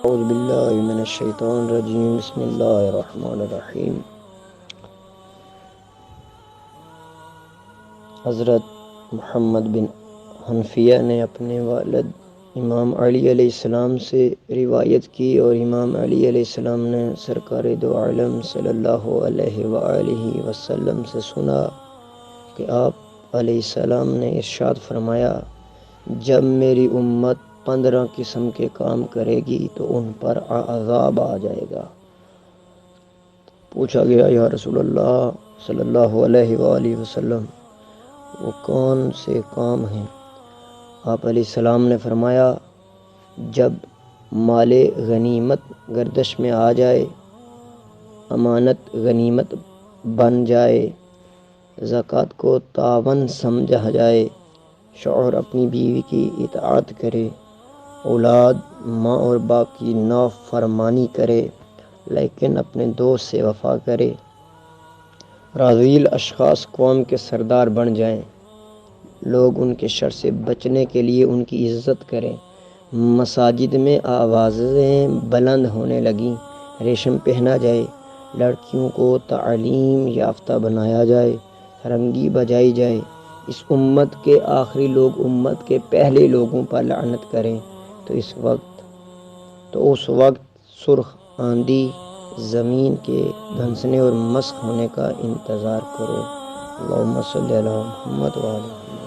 اعوذ باللہ من الشیطان الرجیم بسم اللہ الرحمن الرحیم۔ حضرت محمد بن حنفیہ نے اپنے والد امام علی علیہ السلام سے روایت کی اور امام علی علیہ السلام نے سرکار دو عالم صلی اللہ علیہ وآلہ وسلم سے سنا کہ آپ علیہ السلام نے ارشاد فرمایا، جب میری امت 15 قسم کے کام کرے گی تو ان پر عذاب آ جائے گا۔ پوچھا گیا، یا رسول اللہ صلی اللہ علیہ وآلہ وسلم، وہ کون سے کام ہیں؟ آپ علیہ السلام نے فرمایا، جب مال غنیمت گردش میں آ جائے، امانت غنیمت بن جائے، زکوٰۃ کو تاوان سمجھا جائے، شوہر اپنی بیوی کی اطاعت کرے، اولاد ماں اور باپ کی نافرمانی کرے لیکن اپنے دوست سے وفا کرے، رذیل اشخاص قوم کے سردار بن جائیں، لوگ ان کے شر سے بچنے کے لیے ان کی عزت کریں، مساجد میں آوازیں بلند ہونے لگیں، ریشم پہنا جائے، لڑکیوں کو تعلیم یافتہ بنایا جائے، سرنگی بجائی جائے، اس امت کے آخری لوگ امت کے پہلے لوگوں پر لعنت کریں، تو اس وقت سرخ آندھی زمین کے دھنسنے اور مسخ ہونے کا انتظار کرو۔ اللہم صلی علی محمد وعلی محمد۔